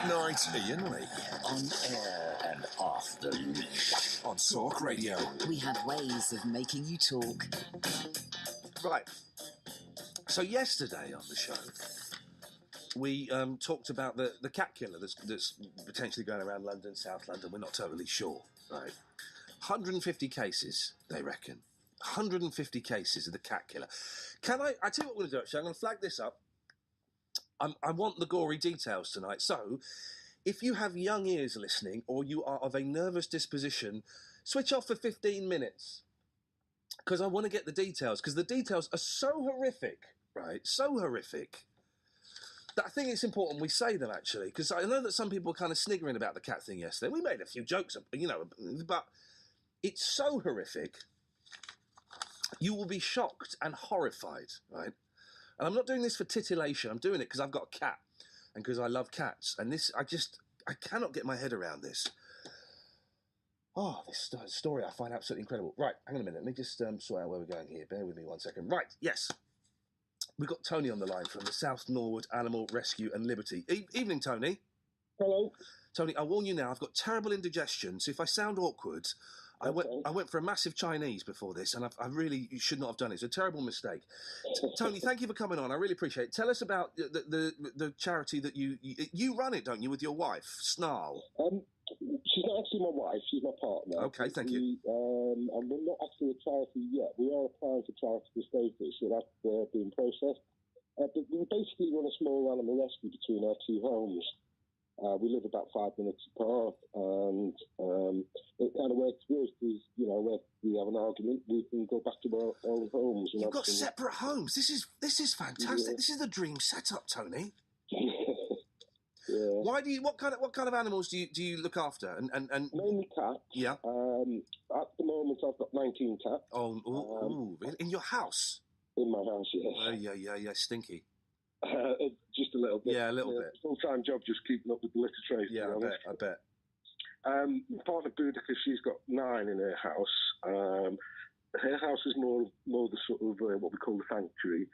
Night, Iain Lee. On air and off the leash. On talkRADIO. We have ways of making you talk. Right. So yesterday on the show, we talked about the cat killer that's potentially going around London, South London. We're not totally sure, right? 150 cases, they reckon. 150 cases of the cat killer. I tell you what we're going to do, actually. I'm going to flag this up. I want the gory details tonight. So, if you have young ears listening or you are of a nervous disposition, switch off for 15 minutes. Because I want to get the details. Because the details are so horrific, right? So horrific that I think it's important we say them, actually. Because I know that some people were kind of sniggering about the cat thing yesterday. We made a few jokes, but it's so horrific. You will be shocked and horrified, right? And I'm not doing this for titillation. I'm doing it because I've got a cat and because I love cats. And this, I cannot get my head around this. Oh, this story I find absolutely incredible. Right, hang on a minute. Let me just sort out where we're going here. Bear with me 1 second. Right, yes. We've got Tony on the line from the South Norwood Animal Rescue and Liberty. Evening, Tony. Hello. Tony, I warn you now, I've got terrible indigestion, so if I sound awkward, I went for a massive Chinese before this, and I really should not have done it. It's a terrible mistake. Tony, thank you for coming on. I really appreciate it. Tell us about the charity that you run it, don't you, with your wife, SNARL? She's not actually my wife. She's my partner. Okay, thank you. And we're not actually a charity yet. We are applying for charitable status, so that's being processed. But we basically run a small animal rescue between our two homes. We live about 5 minutes apart, and it kind of works for us because, if we have an argument, we can go back to our own homes. You've got separate homes. This is fantastic. Yeah. This is the dream setup, Tony. Yeah. Why do you? What kind of animals do you look after? And mainly cats. Yeah. At the moment, I've got 19 cats. Oh, in your house? In my house, yes. Yeah. Stinky. Just a little bit. Yeah, a little bit. Full-time job, just keeping up with the litter trays. Yeah, I bet. My partner Boudica, she's got 9 in her house. Her house is more the sort of what we call the sanctuary.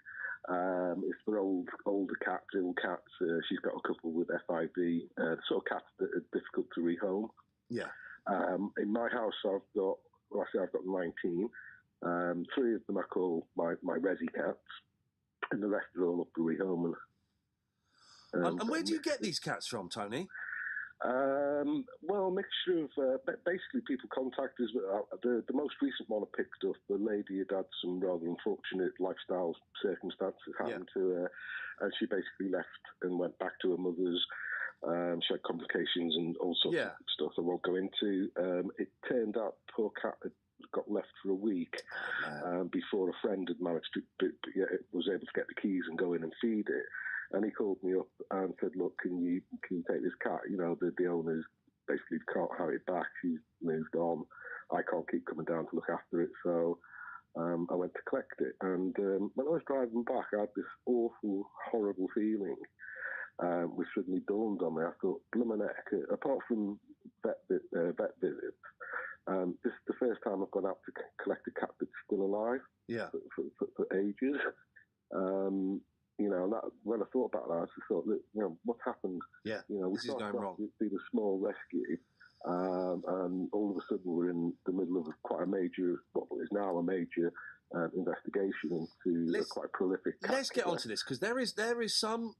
It's for older cats, ill cats. She's got a couple with FIV, the sort of cats that are difficult to rehome. Yeah. In my house, I've got 19. 3 of them I call my resi cats, and the rest are all up for rehoming. And where do you get these cats from, Tony? Well, a mixture of basically people contact us. The most recent one I picked up, the lady had had some rather unfortunate lifestyle circumstances happen to her, and she basically left and went back to her mother's. She had complications and all sorts of stuff I won't go into. It turned out the poor cat had got left for a week before a friend had managed to was able to get the keys and go in and feed it. And he called me up and said, "Look, can you take this cat? The owners basically can't have it back. She's moved on. I can't keep coming down to look after it." So I went to collect it. And when I was driving back, I had this awful, horrible feeling, which suddenly dawned on me. I thought, blimmin' heck, apart from vet visits, this is the first time I've gone out to collect a cat that's still alive for ages. And that, when I thought about that, I just thought that, what's happened? Yeah, we this is going wrong. It's been a small rescue, and all of a sudden we're in the middle of quite a major, what is now a major investigation into quite prolific cat Let's get onto this, because there is some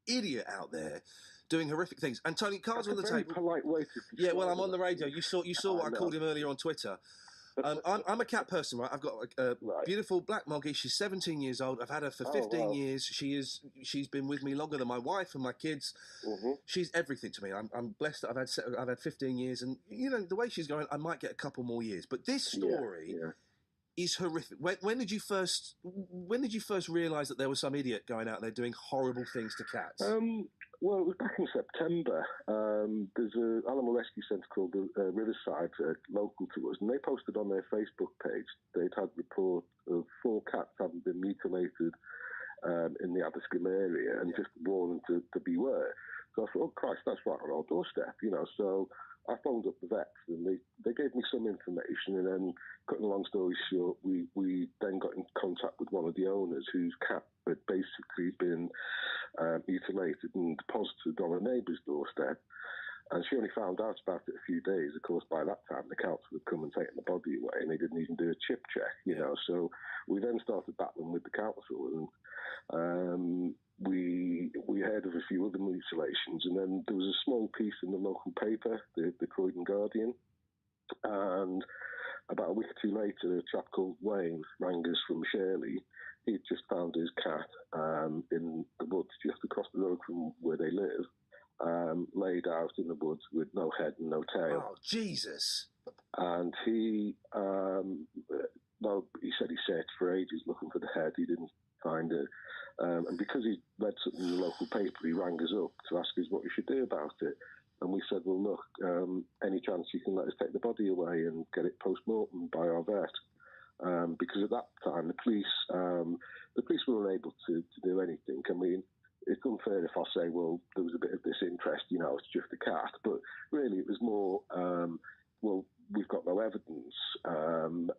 idiot out there doing horrific things. And Tony, cards on the table. Polite way to yeah, well, I'm on the radio. You saw what I called him earlier on Twitter. I'm a cat person, right? I've got a beautiful black Moggy. She's 17 years old. I've had her for 15 years. She's been with me longer than my wife and my kids. Mm-hmm. She's everything to me. I'm blessed that I've had 15 years, and the way she's going, I might get a couple more years. But this story is horrific. When did you first realise that there was some idiot going out there doing horrible things to cats? Well, it was back in September. There's an animal rescue centre called Riverside, local to us, and they posted on their Facebook page they'd had reports of 4 cats having been mutilated in the Addiscombe area, and just warned them to beware. So I thought, oh, Christ, that's right on our doorstep, So I phoned up the vets, and they gave me some information, and then, cutting a long story short, we then got in contact with one of the owners whose cat had basically been mutilated and deposited on a neighbour's doorstep. And she only found out about it a few days. Of course, by that time, the council had come and taken the body away, and they didn't even do a chip check, So we then started battling with the council, and we heard of a few other mutilations, and then there was a small piece in the local paper, the Croydon Guardian, and about a week or two later, a chap called Wayne rang us from Shirley. He'd just found his cat in the woods just across the road from where they live. Laid out in the woods with no head and no tail. Oh, Jesus. And he said he searched for ages looking for the head. He didn't find it. And because he read something in the local paper, he rang us up to ask us what we should do about it. And we said, well, look, any chance you can let us take the body away and get it post-mortem by our vet? Because at that time, the police were unable to do anything. I mean, it's unfair if I say, well, there was a bit of disinterest, it's just a cat. But really, it was more, well, we've got no evidence. And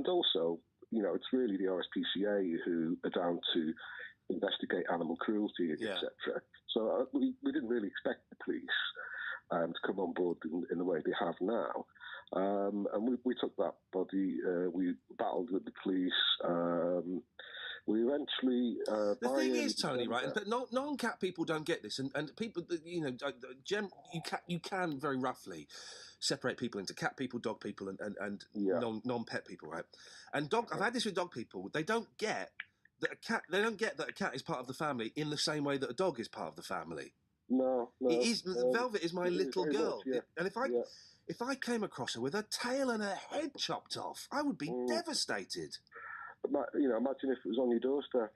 also, it's really the RSPCA who are down to investigate animal cruelty, etc. So we didn't really expect the police to come on board in the way they have now. And we took that body, we battled with the police. We eventually. The thing is, Tony, right? But non-cat people don't get this, and people, you can very roughly separate people into cat people, dog people, and non-pet people, right? And I've had this with dog people. They don't get that a cat. They don't get that a cat is part of the family in the same way that a dog is part of the family. No. It is. Velvet is my little girl, much, and if I came across her with her tail and her head chopped off, I would be devastated. Imagine if it was on your doorstep.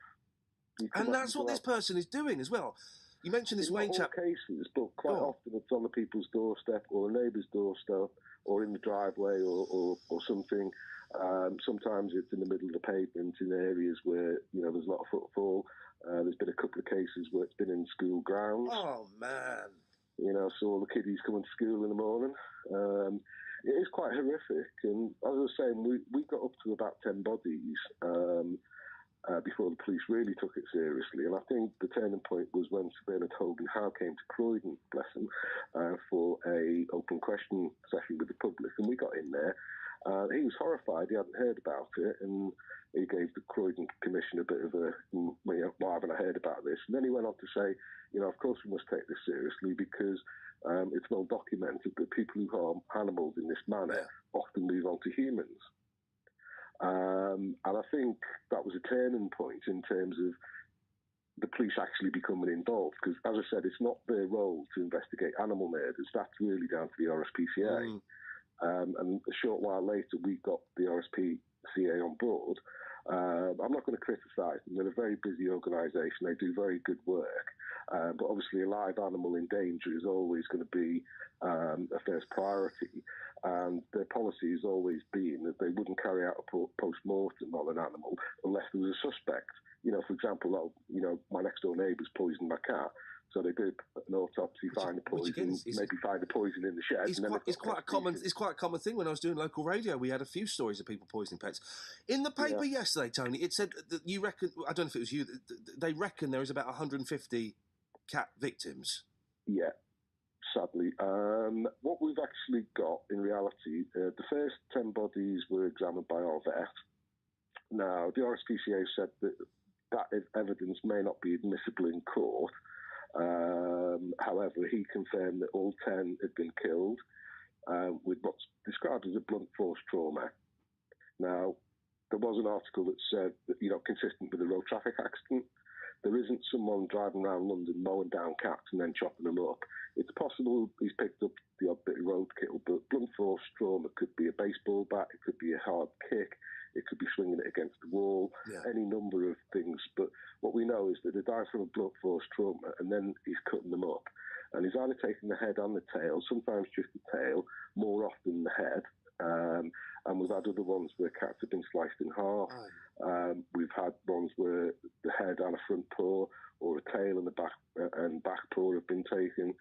And that's what this person is doing as well. You mentioned this Wayne chap. Not all cases, but quite often it's on the people's doorstep or a neighbour's doorstep or in the driveway or something. Sometimes it's in the middle of the pavement in areas where, there's a lot of footfall. There's been a couple of cases where it's been in school grounds. Oh, man. So all the kiddies coming to school in the morning. It is quite horrific, and as I was saying, we got up to about 10 bodies before the police really took it seriously, and I think the turning point was when Sir Bernard Hogan Howe came to Croydon, bless him, for a open question session with the public, and we got in there. He was horrified, he hadn't heard about it, and he gave the Croydon Commission a bit of a, why haven't I heard about this? And then he went on to say, of course we must take this seriously because it's well documented that people who harm animals in this manner often move on to humans. And I think that was a turning point in terms of the police actually becoming involved, because, as I said, it's not their role to investigate animal murders. That's really down to the RSPCA. And a short while later, we got the RSPCA on board. I'm not going to criticise them. They're a very busy organisation. They do very good work. But obviously a live animal in danger is always going to be a first priority. And their policy has always been that they wouldn't carry out a post-mortem on an animal unless there was a suspect. For example, my next-door neighbour's poisoned my cat. So they do an autopsy, find the poison, maybe find the poison in the shed. It's quite a common thing. When I was doing local radio, we had a few stories of people poisoning pets. In the paper yesterday, Tony, it said that you reckon, I don't know if it was you, they reckon there is about 150 cat victims. Yeah, sadly. What we've actually got, in reality, the first 10 bodies were examined by our vet. Now, the RSPCA said that evidence may not be admissible in court. However, he confirmed that all 10 had been killed with what's described as a blunt force trauma. Now, there was an article that said that, consistent with a road traffic accident, there isn't someone driving around London mowing down cats and then chopping them up. It's possible he's picked up the odd bit of roadkill, but blunt force trauma could be a baseball bat, it could be a hard kick, it could be swinging it against the wall, any number of things. But what we know is that they die from a blunt force trauma and then he's cutting them up. And he's either taking the head and the tail, sometimes just the tail, more often the head, And we've had other ones where cats have been sliced in half. We've had ones where the head and a front paw, or a tail and the back paw have been taken.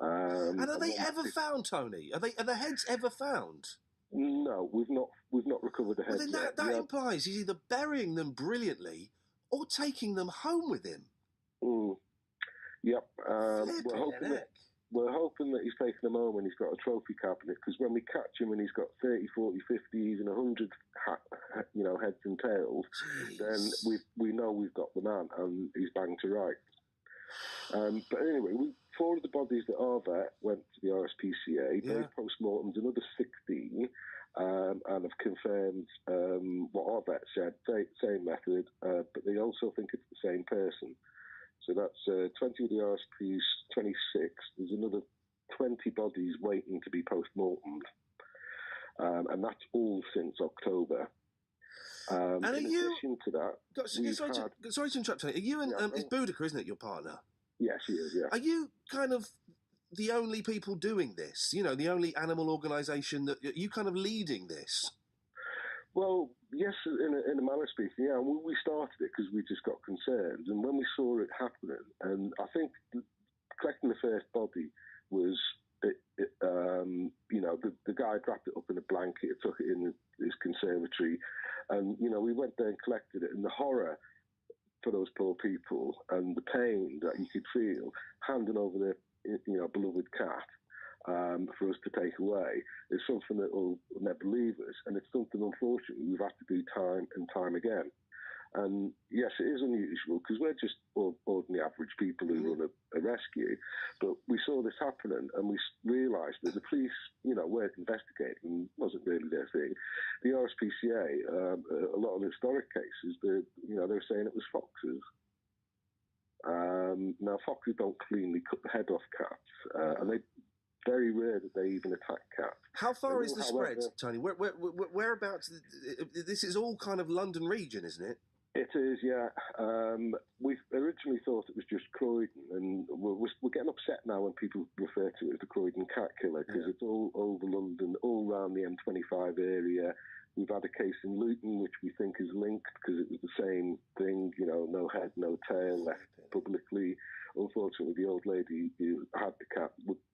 And are they ever found, Tony? Are the heads ever found? No, we've not recovered the heads. Well, then that implies he's either burying them brilliantly or taking them home with him. Yep. We're hoping that he's taking them home and he's got a trophy cabinet, because when we catch him and he's got 30, 40, 50, even 100 heads and tails, then we know we've got the man and he's banged to rights. But anyway, 4 of the bodies that are there went to the RSPCA. Those post-mortems, another 16, and have confirmed what our vet said, same method, but they also think it's the same person. So that's 20 of the RSPs, 26. There's another 20 bodies waiting to be post-mortemed. And that's all since October. And in addition to that... Sorry to interrupt, Tony. Are you and... it's Boudica, isn't it, your partner? Yes, he is, yeah. Are you kind of the only people doing this? You know, the only animal organisation that... Are you kind of leading this? Well, yes, in a manner speaking, yeah. We started it because we just got concerned, and when we saw it happening, and I think collecting the first body was, the guy wrapped it up in a blanket, took it in his conservatory, and we went there and collected it, and the horror for those poor people and the pain that you could feel handing over their beloved cat. For us to take away is something that will never leave us, and it's something, unfortunately, we've had to do time and time again. And yes, it is unusual because we're just ordinary average people who run a rescue, but we saw this happening and we realised that the police, weren't investigating, wasn't really their thing. The RSPCA, a lot of the historic cases, they were saying it was foxes. Now, foxes don't cleanly cut the head off cats, and they very rare that they even attack cats. How far is the spread, Tony? Whereabouts? This is all kind of London region, isn't it? It is, yeah. We originally thought it was just Croydon, and we're getting upset now when people refer to it as the Croydon cat killer, because it's all over London, all around the M25 area. We've had a case in Luton, which we think is linked because it was the same thing, no head, no tail, left publicly. Unfortunately, the old lady who had the cat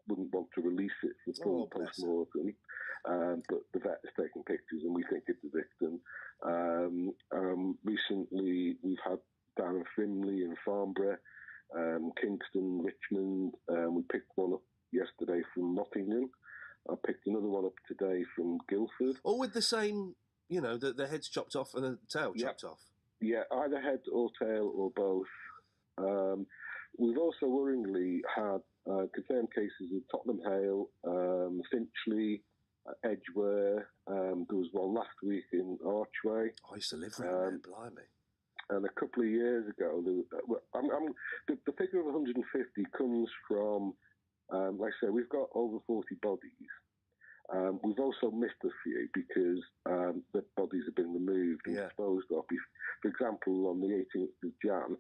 wouldn't want to release it for full post-mortem, but the vet is taking pictures and we think it's the victim. Recently, we've had down in Frimley and Farnborough, Kingston, Richmond. We picked one up yesterday from Nottingham. I picked another one up today from Guildford. All with the same, the head's chopped off and the tail chopped off? Yeah, either head or tail or both. We've also worryingly had confirmed cases of Tottenham Hale, Finchley, Edgware. There was one last week in Archway. I used to live around there, blimey. And a couple of years ago, the figure of 150 comes from, like I say, we've got over 40 bodies. We've also missed a few because the bodies have been removed and disposed of. For example, on the 18th of Jan,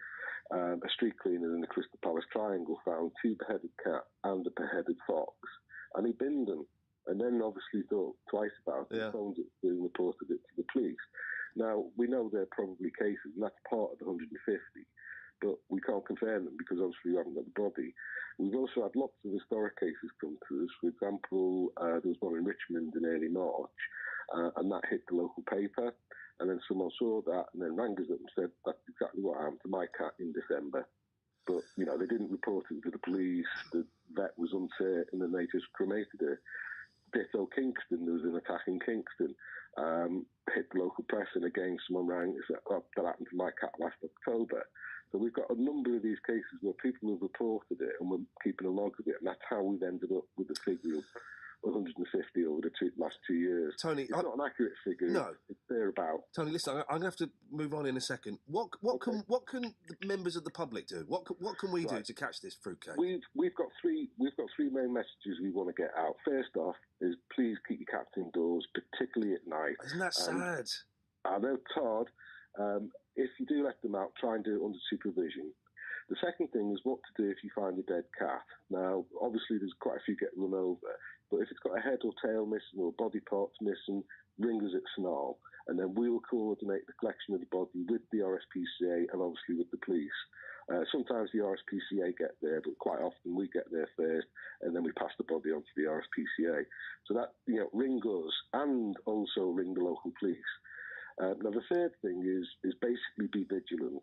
a street cleaner in the Crystal Palace Triangle found 2 beheaded cats and a beheaded fox, and he binned them. And then obviously thought twice about it, phoned it and reported it to the police. Now, we know they're probably cases, and that's part of the 150, but we can't confirm them because obviously we haven't got the body. We've also had lots of historic cases come to us. For example, there was one in Richmond in early March, and that hit the local paper. And then someone saw that and then rang us up and said, that's exactly what happened to my cat in December. But, they didn't report it to the police. The vet was uncertain and they just cremated it. Ditto Kingston, there was an attack in Kingston, hit the local press, and again someone rang and said, that happened to my cat last October. So we've got a number of these cases where people have reported it and we're keeping a log of it, and that's how we've ended up with the figure of 150 over the last 2 years. Tony, it's not an accurate figure. No, it's thereabout. Tony, listen, I'm going to have to move on in a second. What can the members of the public do? What can we do to catch this fruitcake? We've got three main messages we want to get out. First off, is please keep your cats indoors, particularly at night. Isn't that sad? I know it's hard. If you do let them out, try and do it under supervision. The second thing is what to do if you find a dead cat. Now, obviously, there's quite a few getting run over, but if it's got a head or tail missing or body parts missing, ring us at SNARL, and then we will coordinate the collection of the body with the RSPCA and obviously with the police. Sometimes the RSPCA get there, but quite often we get there first, and then we pass the body on to the RSPCA. So that, ring us and also ring the local police. Now, the third thing is basically be vigilant.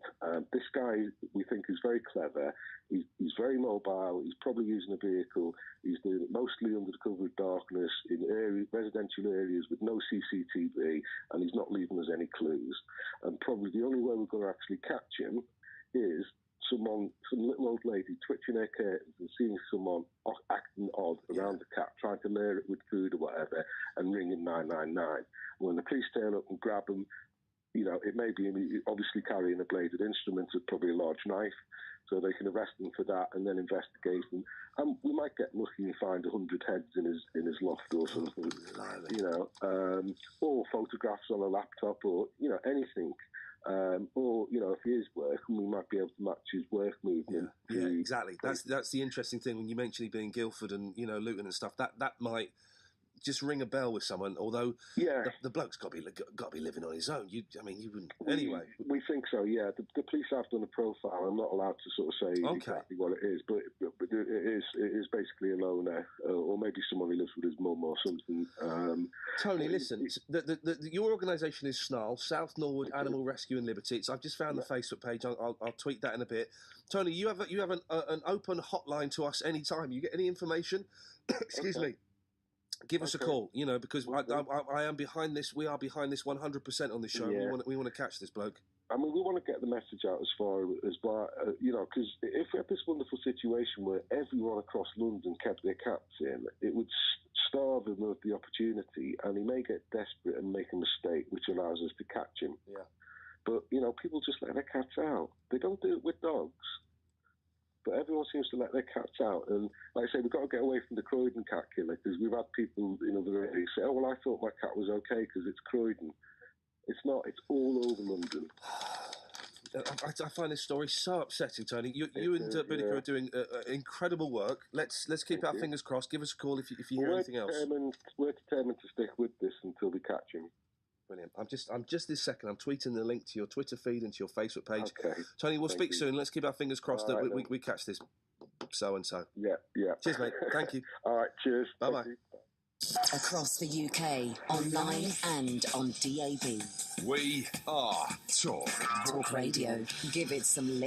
This guy, we think, is very clever. He's very mobile. He's probably using a vehicle. He's doing it mostly under the cover of darkness in residential areas with no CCTV, and he's not leaving us any clues. And probably the only way we're going to actually catch him is some little old lady twitching her curtains and seeing someone acting odd around the cat, trying to lure it with food or whatever, and ringing 999. When the police turn up and grab them, it may be obviously carrying a bladed instrument, probably a large knife, so they can arrest them for that and then investigate them. And we might get lucky and find 100 heads in his loft or something, or photographs on a laptop or anything. Or if he is working, we might be able to match his work movement. Yeah, exactly. That's the interesting thing when you mention he being Guildford and Luton and stuff. That might just ring a bell with someone. Although the bloke's got to be living on his own. You wouldn't anyway. We think so. Yeah, the police have done a profile. I'm not allowed to sort of say exactly what it is, but it is basically a loner, or maybe someone who lives with his mum or something. Tony, listen, your organisation is SNARL, South Norwood Animal Rescue and Liberty. I've just found the Facebook page. I'll tweet that in a bit. Tony, you have an open hotline to us anytime. You get any information? Excuse me. Give us a call, because I am behind this. We are behind this 100% on this show. Yeah. We want to catch this bloke. We want to get the message out as far as, because if we had this wonderful situation where everyone across London kept their cats in, it would starve him of the opportunity, and he may get desperate and make a mistake, which allows us to catch him. Yeah. But, people just let their cats out. They don't do it with dogs. But everyone seems to let their cats out. And like I say, we've got to get away from the Croydon cat killer, because we've had people in other areas say, I thought my cat was okay because it's Croydon. It's not. It's all over London. I find this story so upsetting, Tony. You and Bidiker are doing incredible work. Let's keep our fingers crossed. Give us a call if you hear anything else. We're determined to stick with this until we catch him. Brilliant. I'm just this second. I'm tweeting the link to your Twitter feed and to your Facebook page. Okay. Tony, we'll speak soon. Let's keep our fingers crossed that we catch this so-and-so. Yeah. Cheers, mate. Thank you. All right, cheers. Bye-bye. Across the UK, online and on DAB. We are Talk. Talk Radio. Give it some